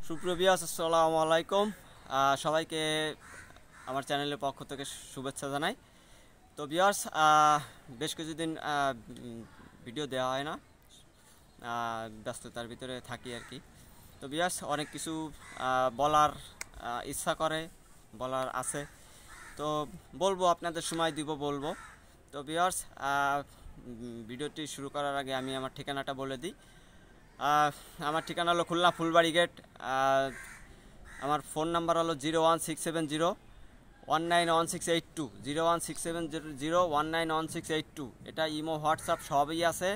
সুপ্রিয় ভিউয়ার্স, আসসালামু আলাইকুম। সবাইকে আমার চ্যানেলের পক্ষ থেকে শুভেচ্ছা জানাই। তো ভিউয়ার্স, বেশ কিছুদিন ভিডিও দেওয়া হয় না, ব্যস্ততার ভিতরে থাকি আর কি। তো ভিউয়ার্স, অনেক কিছু বলার ইচ্ছা করে, বলার আছে, তো বলবো, আপনাদের সময় দিব, বলবো। তো ভিউয়ার্স, ভিডিওটি শুরু করার আগে আমি আমার ঠিকানাটা বলে দিই। আমার ঠিকানা হলো খুলনা ফুলবাড়ি গেট। আমার ফোন নাম্বার হলো 01670191682, 01670191682। এটা ইমো, হোয়াটসঅ্যাপ সবই আছে।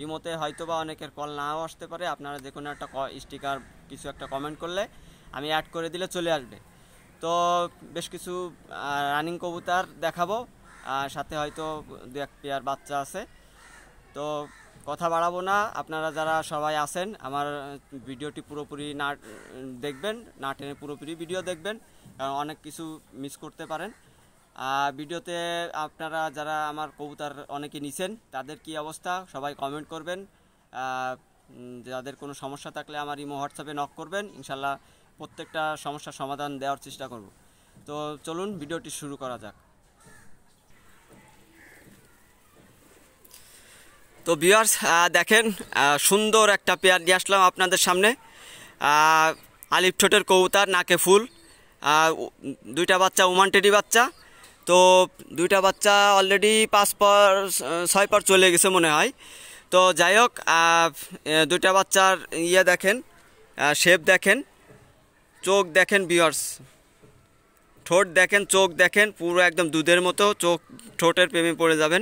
ইমোতে হয়তো বা অনেকের কল নাও আসতে পারে। আপনারা যে কোনো একটা স্টিকার কিছু একটা কমেন্ট করলে আমি অ্যাড করে দিলে চলে আসবে। তো বেশ কিছু রানিং কবুতর দেখাবো, সাথে হয়তো দু এক পেয়ার বাচ্চা আছে। তো কথা বাড়াবো না, আপনারা যারা সবাই আছেন আমার ভিডিওটি পুরোপুরি না দেখবেন, না টেনে পুরোপুরি ভিডিও দেখবেন, কারণ অনেক কিছু মিস করতে পারেন। ভিডিওতে আপনারা যারা আমার কবুতর অনেকে নিছেন, তাদের কি অবস্থা সবাই কমেন্ট করবেন। যাদের কোনো সমস্যা থাকলে আমার ইমো, হোয়াটসঅ্যাপে নক করবেন, ইনশাল্লাহ প্রত্যেকটা সমস্যার সমাধান দেওয়ার চেষ্টা করব। তো চলুন ভিডিওটি শুরু করা যাক। তো ভিউয়ার্স, দেখেন, সুন্দর একটা পেয়ার নিয়ে আসলাম আপনাদের সামনে। আলিফ ঠোঁটের কবুতর, নাকে ফুল, দুইটা বাচ্চা, ওমান টেডি বাচ্চা। তো দুইটা বাচ্চা অলরেডি 6 পর চলে গেছে মনে হয়। তো যাই হোক, দুইটা বাচ্চার দেখেন, শেপ দেখেন, চোখ দেখেন ভিউয়ার্স, ঠোঁট দেখেন, চোখ দেখেন, পুরো একদম দুধের মতো চোখ, ঠোঁটের প্রেমে পড়ে যাবেন।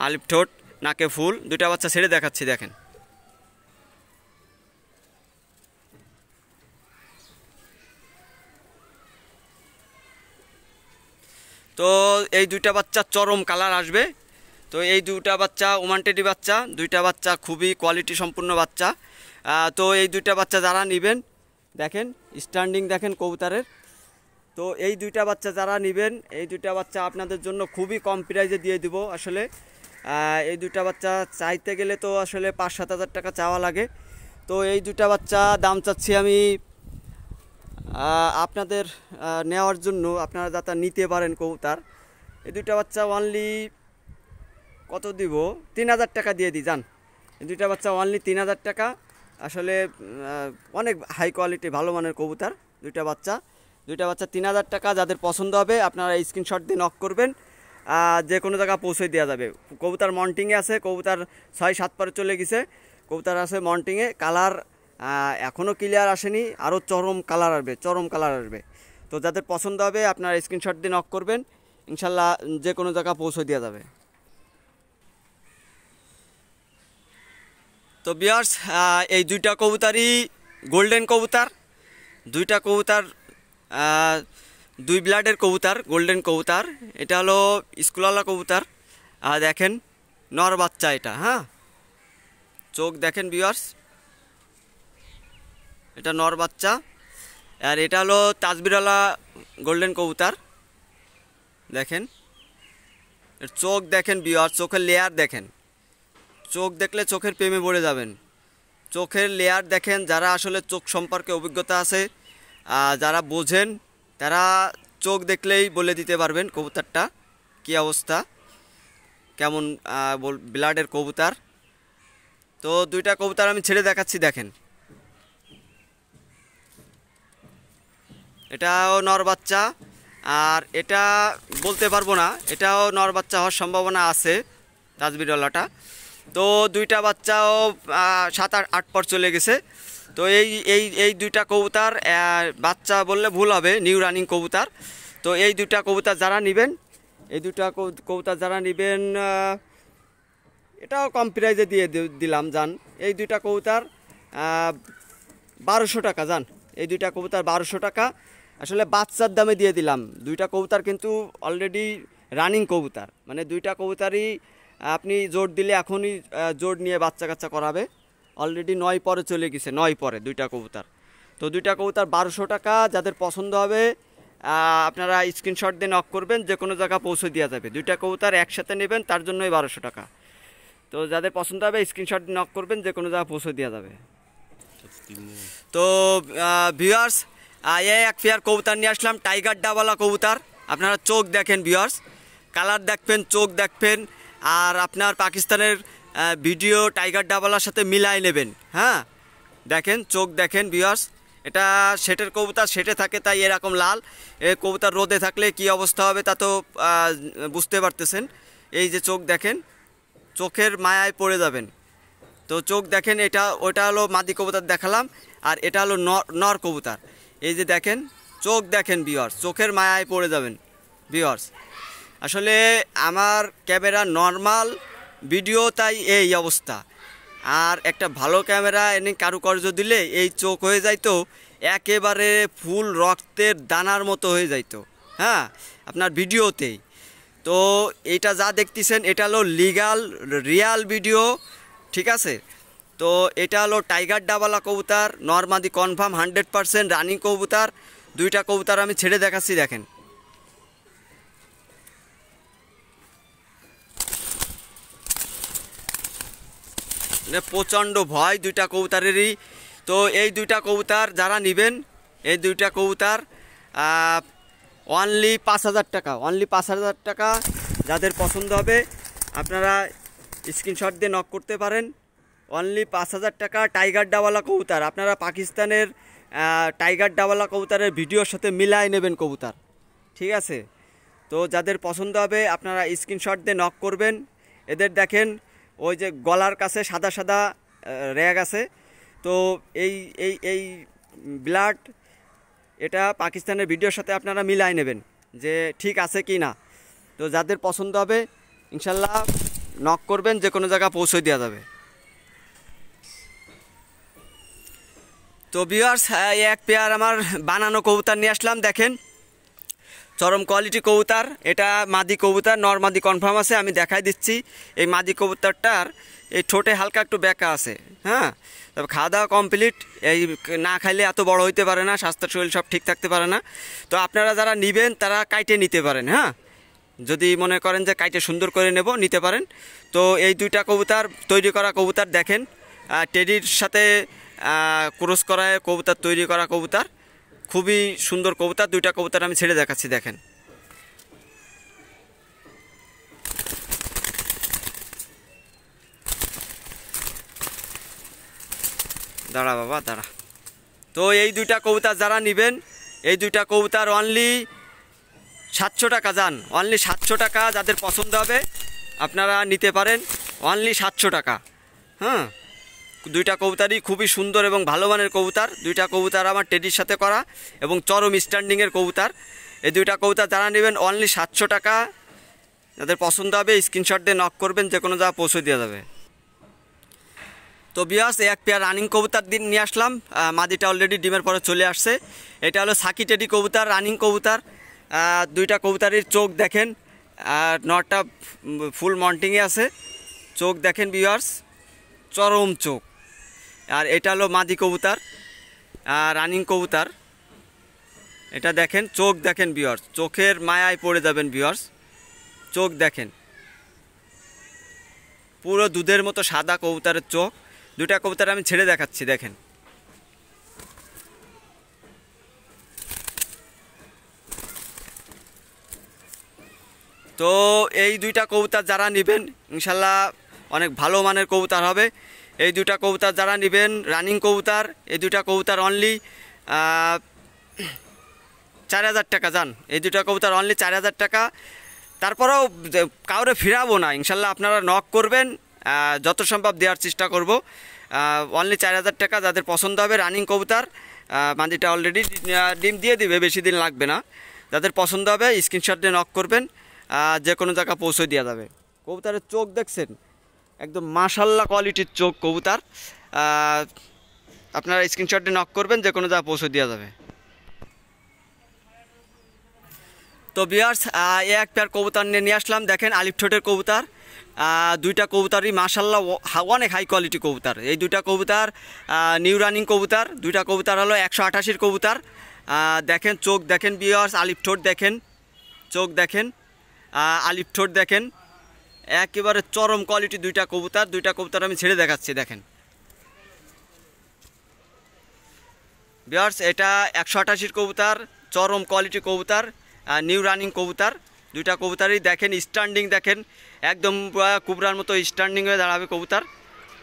আলিফ ঠোঁট, নাকে ফুল, দুইটা বাচ্চা ছেড়ে দেখাচ্ছি, দেখেন। তো এই দুইটা বাচ্চা চরম কালার আসবে। তো এই দুইটা বাচ্চা ওমান টেডি বাচ্চা, দুইটা বাচ্চা খুবই কোয়ালিটি সম্পূর্ণ বাচ্চা। তো এই দুইটা বাচ্চা যারা নেবেন, দেখেন স্ট্যান্ডিং দেখেন কবুতরের। তো এই দুইটা বাচ্চা যারা নেবেন, এই দুইটা বাচ্চা আপনাদের জন্য খুবই কম প্রাইজে দিয়ে দিব। আসলে এই দুইটা বাচ্চা চাইতে গেলে তো আসলে 5-7 হাজার টাকা চাওয়া লাগে। তো এই দুইটা বাচ্চা দাম চাচ্ছি আমি আপনাদের নেওয়ার জন্য, আপনারা যাতে নিতে পারেন কবুতর। এই দুইটা বাচ্চা অনলি কত দিব, 3,000 টাকা দিয়ে দিই, যান। এই দুইটা বাচ্চা অনলি 3,000 টাকা। আসলে অনেক হাই কোয়ালিটি, ভালো মানের কবুতর। দুইটা বাচ্চা 3,000 টাকা। যাদের পছন্দ হবে আপনারা স্ক্রিনশট দিয়ে নক করবেন, যে কোনো জায়গা পৌঁছে দেওয়া যাবে। কবুতর মন্টিংয়ে আছে, কবুতর 6-7 পরে চলে গেছে, কবুতর আছে মন্টিংয়ে। কালার এখনও ক্লিয়ার আসেনি, আরও চরম কালার আসবে, চরম কালার আসবে। তো যাদের পছন্দ হবে আপনারা স্ক্রিনশট দিয়ে নক করবেন, ইনশাল্লাহ যে কোনো জায়গা পৌঁছে দেওয়া যাবে। তো ভিউয়ার্স, এই দুইটা কবুতরই গোল্ডেন কবুতর। দুইটা কবুতর দুই ব্লাডের কবুতর, গোল্ডেন কবুতর। এটা হলো স্কুলওয়ালা কবুতর। দেখেন নর বাচ্চা এটা, হ্যাঁ, চোখ দেখেন ভিউয়ার্স, এটা নর বাচ্চা। আর এটা হলো তাজবিরওয়ালা গোল্ডেন কবুতর। দেখেন চোখ দেখেন ভিউয়ার্স, চোখের লেয়ার দেখেন, চোখ দেখলে চোখের প্রেমে পড়ে যাবেন। চোখের লেয়ার দেখেন, যারা আসলে চোখ সম্পর্কে অভিজ্ঞতা আছে, যারা বোঝেন, তারা চোখ দেখলেই বলে দিতে পারবেন কবুতরটা কী অবস্থা, কেমন ব্লাডের কবুতর। তো দুইটা কবুতর আমি ছেড়ে দেখাচ্ছি, দেখেন। এটাও নর বাচ্চা, আর এটা বলতে পারবো না, এটাও নর বাচ্চা হওয়ার সম্ভাবনা আছে, তাজবিরওয়ালাটা। তো দুইটা বাচ্চাও 7-8 পর চলে গেছে। তো এই এই এই দুইটা কবুতর, বাচ্চা বললে ভুল হবে, নিউ রানিং কবুতর। তো এই দুইটা কবুতর যারা নেবেন, এই দুইটা কবুতর যারা নেবেন, এটাও কম প্রাইজে দিয়ে দিলাম, যান। এই দুইটা কবুতর 1200 টাকা, যান। এই দুইটা কবুতর 1200 টাকা। আসলে বাচ্চার দামে দিয়ে দিলাম। দুইটা কবুতর কিন্তু অলরেডি রানিং কবুতর, মানে দুইটা কবুতরই আপনি জোর দিলে এখনই জোর নিয়ে বাচ্চা কাচ্চা করাবে। অলরেডি 9 পরে চলে গেছে, 9 পরে দুইটা কবুতর। তো দুইটা কবুতর 1200 টাকা। যাদের পছন্দ হবে আপনারা স্ক্রিনশট দিয়ে নক করবেন, যে কোনো জায়গা পৌঁছে দেওয়া যাবে। দুইটা কবুতর একসাথে নেবেন, তার জন্যই 1200 টাকা। তো যাদের পছন্দ হবে স্ক্রিনশট নক করবেন, যে কোনো জায়গা পৌঁছে দেওয়া যাবে। তো ভিউয়ার্স এক পেয়ার কবুতর নিয়ে আসলাম, টাইগার ডাবলা কবুতর। আপনারা চোখ দেখেন ভিউয়ার্স, কালার দেখবেন, চোখ দেখবেন, আর আপনার পাকিস্তানের ভিডিও টাইগার ডাবলার সাথে মিলাই নেবেন। হ্যাঁ, দেখেন, চোখ দেখেন ভিউয়ার্স। এটা সেটের কবুতর, সেটে থাকে তাই এরকম লাল। এই কবুতর রোদে থাকলে কি অবস্থা হবে তা তো বুঝতে পারতেছেন। এই যে চোখ দেখেন, চোখের মায়ায় পড়ে যাবেন। তো চোখ দেখেন, ওটা হলো মাদি কবুতর দেখালাম, আর এটা হলো নর কবুতর। এই যে দেখেন, চোখ দেখেন ভিউয়ার্স, চোখের মায়ায় পড়ে যাবেন ভিউয়ার্স। আসলে আমার ক্যামেরা নর্মাল ভিডিও, তাই এই অবস্থা। আর একটা ভালো ক্যামেরা এনে কারুকার্য দিলে এই চোখ হয়ে যাইতো একেবারে ফুল রক্তের দানার মতো হয়ে যাইতো। হ্যাঁ, আপনার ভিডিওতেই। তো এইটা যা দেখতেছেন এটা হলো লিগাল রিয়াল ভিডিও, ঠিক আছে। তো এটা হলো টাইগার ডাবলা কবুতর, নরমাদি কনফার্ম 100% রানিং কবুতর। দুইটা কবুতর আমি ছেড়ে দেখাচ্ছি, দেখেন। প্রচণ্ড ভয় দুইটা কবুতরেরই। তো এই দুইটা কবুতর যারা নেবেন, এই দুইটা কবুতর অনলি 5,000 টাকা, অনলি 5,000 টাকা। যাদের পছন্দ হবে আপনারা স্ক্রিনশট দিয়ে নক করতে পারেন। অনলি 5,000 টাকা টাইগার ডাবলা কবুতর। আপনারা পাকিস্তানের টাইগার ডাবলা কবুতরের ভিডিওর সাথে মিলাই নেবেন কবুতর, ঠিক আছে। তো যাদের পছন্দ হবে আপনারা স্ক্রিনশট দিয়ে নক করবেন। এদের দেখেন ওই যে গলার কাছে সাদা সাদা র্যাগ আছে। তো এই এই এই ব্লাড, এটা পাকিস্তানের ভিডিওর সাথে আপনারা মিলাই নেবেন যে ঠিক আছে কি না। তো যাদের পছন্দ হবে ইনশাল্লাহ নক করবেন, যে কোনো জায়গা পৌঁছে দেওয়া যাবে। তো ভিউয়ার্স এক পেয়ার আমার বানানো কবুতর নিয়ে আসলাম, দেখেন চরম কোয়ালিটি কবুতর। এটা মাদি কবুতর, নরমাদি কনফার্ম আছে, আমি দেখাই দিচ্ছি। এই মাদি কবুতরটার এই ঠোঁটে হালকা একটু ব্যাকা আছে। হ্যাঁ, তবে খাওয়া দাওয়া কমপ্লিট। এই না খাইলে এত বড় হইতে পারে না, স্বাস্থ্য শরীর সব ঠিক থাকতে পারে না। তো আপনারা যারা নেবেন তারা কাইটে নিতে পারেন। হ্যাঁ, যদি মনে করেন যে কাইটে সুন্দর করে নেব, নিতে পারেন। তো এই দুইটা কবুতর তৈরি করা কবুতর দেখেন, টেডির সাথে ক্রস করা কবুতর তৈরি করা কবুতর, খুবই সুন্দর কবুতর। দুইটা কবুতর আমি ছেড়ে দেখাচ্ছি, দেখেন। দাঁড়া বাবা দাঁড়া। তো এই দুইটা কবুতর যারা নেবেন, এই দুইটা কবুতর অনলি 700 টাকা। যান, অনলি 700 টাকা। যাদের পছন্দ হবে আপনারা নিতে পারেন, অনলি 700 টাকা। হ্যাঁ, দুইটা কবুতরই খুবই সুন্দর এবং ভালো মানের কবুতর। দুইটা কবুতর আমার টেডির সাথে করা এবং চরম স্ট্যান্ডিংয়ের কবুতর। এই দুইটা কবুতর যারা নেবেন অনলি 700 টাকা। যাদের পছন্দ হবে স্ক্রিনশট দিয়ে নক করবেন, যে কোনো জায়গা পৌঁছে দেওয়া যাবে। তো ভিউয়ার্স এক পেয়ার রানিং কবুতর দিন নিয়ে আসলাম, মাদিটা অলরেডি ডিমের পরে চলে আসছে। এটা হলো সাকি টেডি কবুতর, রানিং কবুতর। দুইটা কবুতরের চোখ দেখেন, আর নটটা ফুল মন্টিংয়ে আছে। চোখ দেখেন ভিউয়ার্স, চরম চোখ। আর এটা হলো মাদি কবুতর, রানিং কবুতর। এটা দেখেন, চোখ দেখেন ভিউয়ার্স, চোখের মায়ায় পড়ে যাবেন ভিউয়ার্স। চোখ দেখেন, পুরো দুধের মতো সাদা কবুতরের চোখ। দুইটা কবুতর আমি ছেড়ে দেখাচ্ছি, দেখেন। তো এই দুইটা কবুতর যারা নেবেন ইনশাল্লাহ অনেক ভালো মানের কবুতর হবে। এই দুইটা কবুতর যারা নেবেন রানিং কবুতর, এই দুইটা কবুতর অনলি 4,000 টাকা। যান, এই দুইটা কবুতর অনলি 4,000 টাকা। তারপরেও কাউরে ফিরাবো না, ইনশাল্লাহ আপনারা নক করবেন, যত সম্ভব দেওয়ার চেষ্টা করব। অনলি 4,000 টাকা। যাদের পছন্দ হবে রানিং কবুতর, মাদিটা অলরেডি ডিম দিয়ে দিবে, বেশি দিন লাগবে না। যাদের পছন্দ হবে স্ক্রিনশট দিয়ে নক করবেন, যে কোনো জায়গা পৌঁছে দেওয়া যাবে। কবুতরের চোখ দেখছেন, একদম মাশাল্লাহ কোয়ালিটির চোখ কবুতর। আপনারা স্ক্রিনশট দিয়ে নক করবেন, যে কোনো জায়গা পৌঁছে দেওয়া যাবে। তো ভিউয়ার্স এক পেয়ার কবুতর নিয়ে আসলাম, দেখেন আলিফ ঠোঁটের কবুতর। দুইটা কবুতরই মাশাল্লাহ অনেক হাই কোয়ালিটি কবুতর। এই দুইটা কবুতর নিউ রানিং কবুতর। দুইটা কবুতর হলো 188 কবুতর। দেখেন চোখ দেখেন ভিউয়ার্স, আলিফ ঠোঁট দেখেন, চোখ দেখেন, আলিফ ঠোঁট দেখেন, একেবারে চরম কোয়ালিটি দুইটা কবুতর। দুইটা কবুতর আমি ছেড়ে দেখাচ্ছি, দেখেন। ভিউয়ার্স এটা 188 কবুতর, চরম কোয়ালিটি কবুতর, নিউ রানিং কবুতর। দুইটা কবুতরই দেখেন স্ট্যান্ডিং, দেখেন একদম কুবরার মতো স্ট্যান্ডিং হয়ে দাঁড়াবে কবুতর,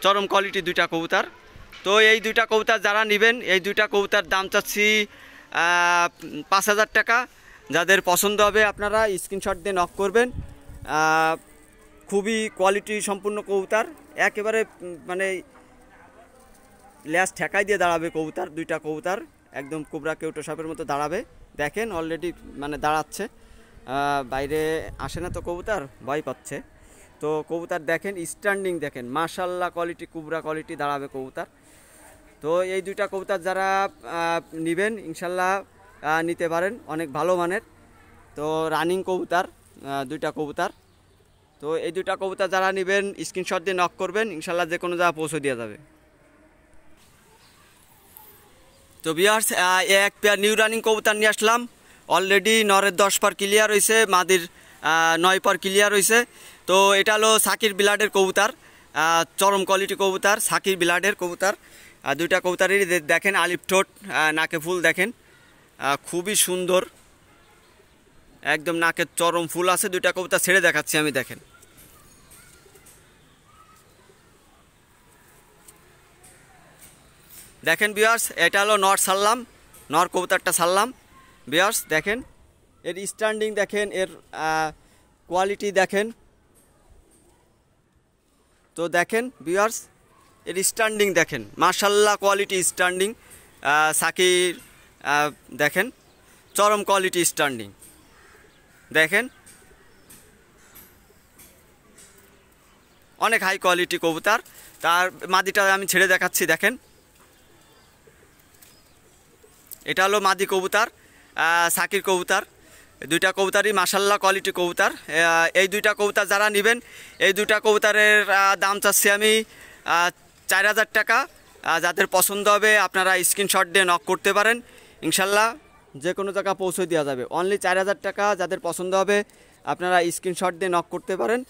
চরম কোয়ালিটি দুইটা কবুতর। তো এই দুইটা কবুতর যারা নেবেন, এই দুইটা কবুতর দাম চাচ্ছি 5,000 টাকা। যাদের পছন্দ হবে আপনারা স্ক্রিনশট দিয়ে নক করবেন। খুবই কোয়ালিটি সম্পূর্ণ কবুতর, একেবারে মানে ল্যাস ঠেকাই দিয়ে দাঁড়াবে কবুতর। দুইটা কবুতর একদম কোবরা কেউটো সাপের মতো দাঁড়াবে। দেখেন অলরেডি মানে দাঁড়াচ্ছে, বাইরে আসে না তো কবুতর, ভয় পাচ্ছে। তো কবুতর দেখেন স্ট্যান্ডিং, দেখেন মাশাল্লাহ কোয়ালিটি, কোবরা কোয়ালিটি দাঁড়াবে কবুতর। তো এই দুইটা কবুতর যারা নেবেন ইনশাল্লাহ নিতে পারেন, অনেক ভালো মানের। তো রানিং কবুতর দুইটা কবুতর। তো এই দুইটা কবুতর যারা নেবেন স্ক্রিনশট দিয়ে নক করবেন, ইনশাল্লাহ যে কোনো জায়গা পৌঁছে দেওয়া যাবে। তো ভিউয়ার্স এক পেয়ার নিউ রানিং কবুতর নিয়ে আসলাম। অলরেডি নরের 10 পার ক্লিয়ার হয়েছে, মাদির 9 পার ক্লিয়ার হয়েছে। তো এটা হলো সাকির ব্লাডের কবুতর, চরম কোয়ালিটি কবুতর, সাকির ব্লাডের কবুতর। দুইটা কবুতরেরই দেখেন আলিফ ঠোঁট, নাকে ফুল দেখেন, খুবই সুন্দর, একদম নাকের চরম ফুল আছে। দুইটা কবুতর ছেড়ে দেখাচ্ছি আমি, দেখেন দেখেন ভিউয়ার্স এটা হলো নর ছাড়লাম, নর কবুতরটা ছাড়লাম। ভিউয়ার্স দেখেন এর স্ট্যান্ডিং, দেখেন এর কোয়ালিটি দেখেন। তো দেখেন ভিউয়ার্স এর স্ট্যান্ডিং দেখেন, মাশাল্লাহ কোয়ালিটি স্ট্যান্ডিং। সাকির দেখেন চরম কোয়ালিটি স্ট্যান্ডিং, দেখেন অনেক হাই কোয়ালিটি কবুতর। তার মাদিটা আমি ছেড়ে দেখাচ্ছি, দেখেন এটা হলো মাদি কবুতর, সাকির কবুতর। দুইটা কবুতরই মাশাল্লাহ কোয়ালিটি কবুতর। এই দুইটা কবুতর যারা নেবেন, এই দুইটা কবুতরের দাম চাচ্ছি আমি 4,000 টাকা। যাদের পছন্দ হবে আপনারা স্ক্রিনশট দিয়ে নক করতে পারেন, ইনশাল্লাহ যে কোনো জায়গা পৌঁছে দেওয়া যাবে। অনলি 4,000 টাকা। যাদের পছন্দ হবে আপনারা স্ক্রিনশট দিয়ে নক করতে পারেন,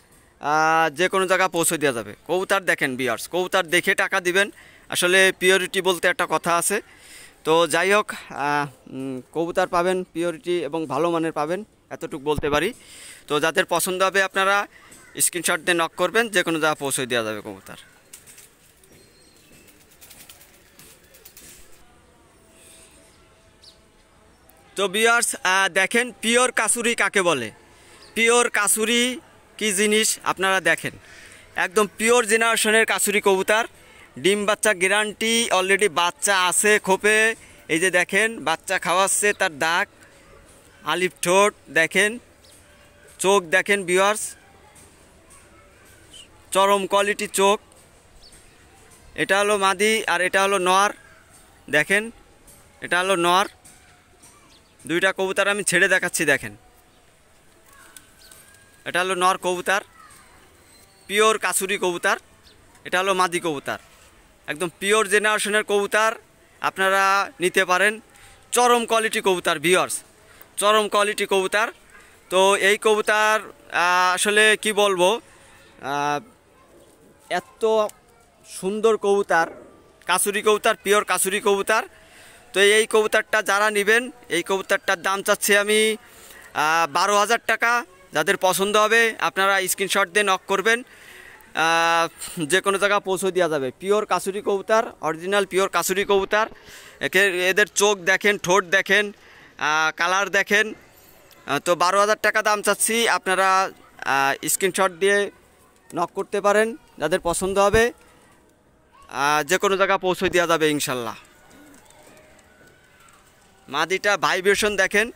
যে কোনো জায়গা পৌঁছে দেওয়া যাবে। কবুতর দেখেন ভিউয়ার্স, কবুতর দেখে টাকা দিবেন, আসলে পিওরিটি বলতে একটা কথা আছে। তো যাই হোক, কবুতর পাবেন পিওরিটি এবং ভালো মানের পাবেন, এতটুকু বলতে পারি। তো যাদের পছন্দ হবে আপনারা স্ক্রিনশট দিয়ে নক করবেন, যে কোনো জায়গা পৌঁছে দেওয়া যাবে কবুতর। তো ভিউয়ার্স দেখেন পিওর কাসুরি কাকে বলে, পিওর কাসুরি কি জিনিস আপনারা দেখেন, একদম পিওর জেনারেশনের কাসুরি কবুতর। ডিম বাচ্চা গ্যারান্টি, অলরেডি বাচ্চা আছে খোপে, এই যে দেখেন বাচ্চা খাওয়াচ্ছে, তার দাগ, আলিফ ঠোঁট দেখেন, চোখ দেখেন ভিউয়ার্স, চরম কোয়ালিটি চোখ। এটা হলো মাদি আর এটা হলো নর, দেখেন এটা হলো নর। দুইটা কবুতর আমি ছেড়ে দেখাচ্ছি, দেখেন এটা হলো নর কবুতর, পিওর কাসুরি কবুতর। এটা হলো মাদি কবুতর, একদম পিওর জেনারেশনের কবুতর, আপনারা নিতে পারেন। চরম কোয়ালিটি কবুতর ভিউয়ার্স, চরম কোয়ালিটি কবুতর। তো এই কবুতর আসলে কি বলবো, এত সুন্দর কবুতর, কাসুরি কবুতর, পিওর কাসুরি কবুতর। তো এই কবুতরটা যারা নেবেন, এই কবুতরটার দাম চাচ্ছি আমি 12,000 টাকা। যাদের পছন্দ হবে আপনারা স্ক্রিনশট দিয়ে নক করবেন, যে কোনো জায়গা পৌঁছে দেওয়া যাবে। পিওর কাসুরি কবুতর, অরিজিনাল পিওর কাসুরি কবুতর। এদের চোখ দেখেন, ঠোঁট দেখেন, কালার দেখেন। তো 12,000 টাকা দাম চাচ্ছি, আপনারা স্ক্রিনশট দিয়ে নক করতে পারেন, যাদের পছন্দ হবে যে কোনো জায়গা পৌঁছে দেওয়া যাবে ইনশাল্লাহ। মাদিটা ভাইব্রেশন দেখেন,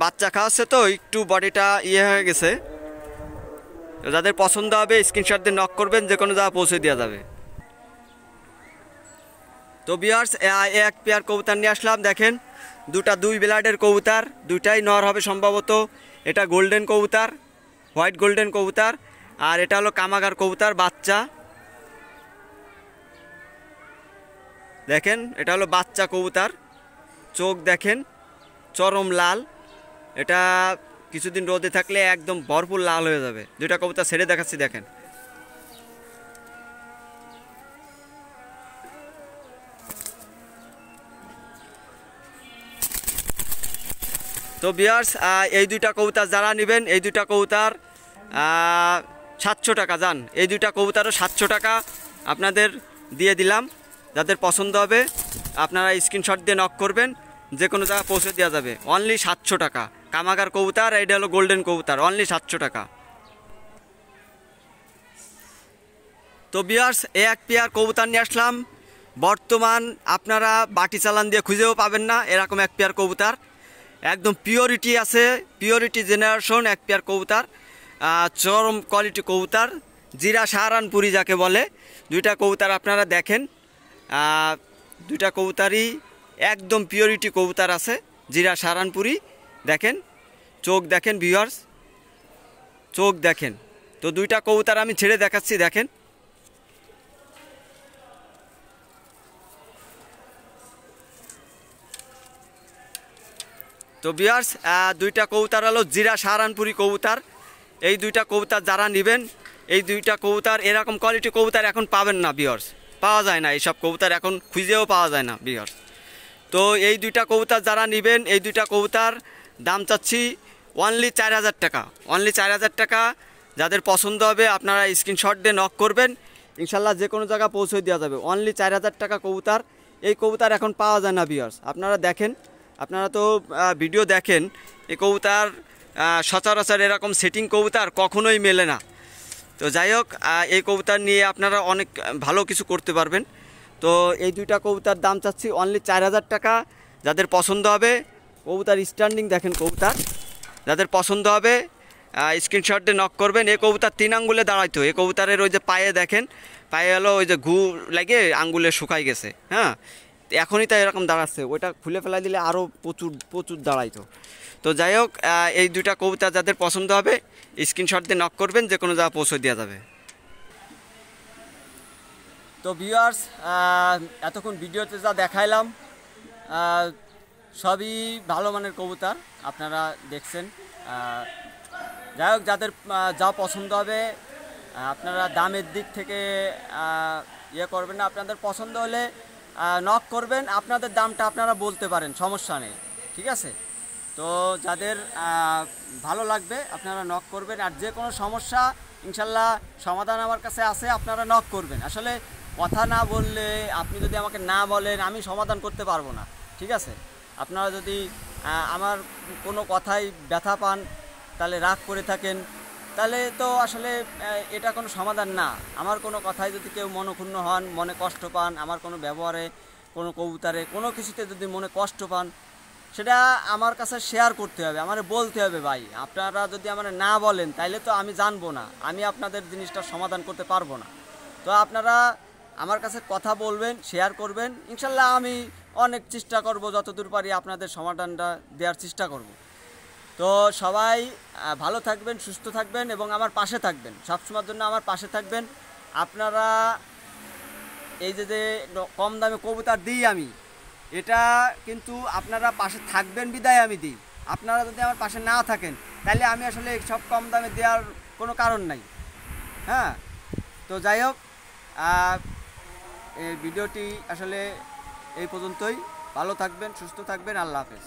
বাচ্চা খাওয়াচ্ছে তো একটু বডিটা হয়ে গেছে। যাদের পছন্দ হবে স্ক্রিনশট দিয়ে নক করবেন, যে কোনো জায়গা পৌঁছে দেওয়া যাবে। তো ভিউয়ার্স এক পেয়ার কবুতর নিয়ে আসলাম, দেখেন দুই ব্লাডের কবুতর, দুইটাই নর হবে সম্ভবত। এটা গোল্ডেন কবুতর, হোয়াইট গোল্ডেন কবুতর, আর এটা হলো কামাগার কবুতর বাচ্চা। দেখেন এটা হলো বাচ্চা কবুতর, চোখ দেখেন চরম লাল, এটা কিছুদিন রোদে থাকলে একদম ভরপুর লাল হয়ে যাবে। দুইটা কবুতর ছেড়ে দেখাচ্ছি, দেখেন তো ভিউয়ার্স এই দুইটা কবুতর যারা নেবেন এই দুইটা কবুতর 700 টাকা যান, এই দুইটা কবুতরও 700 টাকা আপনাদের দিয়ে দিলাম। যাদের পছন্দ হবে আপনারা স্ক্রিনশট দিয়ে নক করবেন, যে কোনো জায়গায় পৌঁছে দেওয়া যাবে। অনলি 700 টাকা কামাগার কবুতর, এইটা হলো গোল্ডেন কবুতর, অনলি 700 টাকা। তো ভিউয়ার্স এক পেয়ার কবুতর নিয়ে আসলাম। বর্তমান আপনারা বাটি চালান দিয়ে খুঁজেও পাবেন না এরকম এক পেয়ার কবুতর, একদম পিওরিটি আছে, পিওরিটি জেনারেশন এক পেয়ার কবুতর, চরম কোয়ালিটি কবুতর, জিরা সাহারানপুরি যাকে বলে। দুইটা কবুতর আপনারা দেখেন, দুইটা কবুতরই একদম পিওরিটি কবুতর আছে, জিরা সাহারানপুরি। দেখেন চোখ দেখেন ভিউয়ার্স, চোখ দেখেন। তো দুইটা কবুতর আমি ছেড়ে দেখাচ্ছি, দেখেন। তো ভিউয়ার্স দুইটা কবুতর হলো জিরা সাহারানপুরি কবুতর। এই দুইটা কবুতর যারা নেবেন, এই দুইটা কবুতর এরকম কোয়ালিটি কবুতর এখন পাবেন না ভিউয়ার্স, পাওয়া যায় না, এইসব কবুতর এখন খুঁজেও পাওয়া যায় না ভিউয়ার্স। তো এই দুইটা কবুতর যারা নেবেন, এই দুইটা কবুতর দাম চাচ্ছি অনলি 4000 টাকা, অনলি 4000 টাকা। যাদের পছন্দ হবে আপনারা স্ক্রিনশট দিয়ে নক করবেন, ইনশাল্লাহ যে কোনো জায়গায় পৌঁছে দেওয়া যাবে। অনলি 4000 টাকা কবুতর। এই কবুতর এখন পাওয়া যায় না ভিউয়ার্স, আপনারা দেখেন, আপনারা তো ভিডিও দেখেন। এই কবুতর সচরাচর এরকম সেটিং কবুতর কখনোই মেলে না। তো যাই হোক এই কবুতর নিয়ে আপনারা অনেক ভালো কিছু করতে পারবেন। তো এই দুইটা কবুতর দাম চাচ্ছি অনলি 4000 টাকা। যাদের পছন্দ হবে, কবুতর স্ট্যান্ডিং দেখেন কবুতর, যাদের পছন্দ হবে স্ক্রিনশট দিয়ে নক করবেন। এই কবুতর 3 আঙ্গুলে দাঁড়াইতো, এই কবুতরের ওই যে পায়ে দেখেন, পায়ে হলো ওই যে ঘু লাগে আঙ্গুলে শুকাই গেছে, হ্যাঁ এখনই তো এরকম দাঁড়াচ্ছে, ওইটা খুলে ফেলাই দিলে আরও প্রচুর প্রচুর দাঁড়াইতো। তো যাই হোক এই দুইটা কবুতর যাদের পছন্দ হবে স্ক্রিনশট দিয়ে নক করবেন, যে কোনো জায়গায় পৌঁছে দেওয়া যাবে। তো ভিউয়ার্স এতক্ষণ ভিডিওতে যা দেখাইলাম সবই ভালো মানের কবুতর আপনারা দেখছেন। যাই হোক যাদের যা পছন্দ হবে আপনারা দামের দিক থেকে ইয়ে করবেন না, আপনাদের পছন্দ হলে নক করবেন, আপনাদের দামটা আপনারা বলতে পারেন, সমস্যা নেই, ঠিক আছে। তো যাদের ভালো লাগবে আপনারা নক করবেন, আর যে কোনো সমস্যা ইনশাল্লাহ সমাধান আমার কাছে আছে, আপনারা নক করবেন। আসলে কথা না বললে, আপনি যদি আমাকে না বলেন আমি সমাধান করতে পারবো না, ঠিক আছে। আপনারা যদি আমার কোনো কথায় ব্যথা পান, তাহলে রাগ করে থাকেন, তাহলে তো আসলে এটা কোনো সমাধান না। আমার কোনো কথায় যদি কেউ মনক্ষুণ্ণ হন, মনে কষ্ট পান, আমার কোনো ব্যবহারে, কোনো কবুতরে, কোনো কিছুতে যদি মনে কষ্ট পান, সেটা আমার কাছে শেয়ার করতে হবে, আমার বলতে হবে। ভাই আপনারা যদি আমার না বলেন তাইলে তো আমি জানবো না, আমি আপনাদের জিনিসটা সমাধান করতে পারবো না। তো আপনারা আমার কাছে কথা বলবেন, শেয়ার করবেন, ইনশাল্লাহ আমি অনেক চেষ্টা করব, যতদূর পারি আপনাদের সমাধানটা দেওয়ার চেষ্টা করব। তো সবাই ভালো থাকবেন, সুস্থ থাকবেন এবং আমার পাশে থাকবেন, সবসময়ের জন্য আমার পাশে থাকবেন। আপনারা এই যে কম দামে কবুতর দিই আমি, এটা কিন্তু আপনারা পাশে থাকবেন বিদায় আমি দিই। আপনারা যদি আমার পাশে না থাকেন তাহলে আমি আসলে সব কম দামে দেওয়ার কোনো কারণ নাই, হ্যাঁ। তো যাই হোক এই ভিডিওটি আসলে এই পর্যন্তই। ভালো থাকবেন, সুস্থ থাকবেন, আল্লাহ হাফেজ।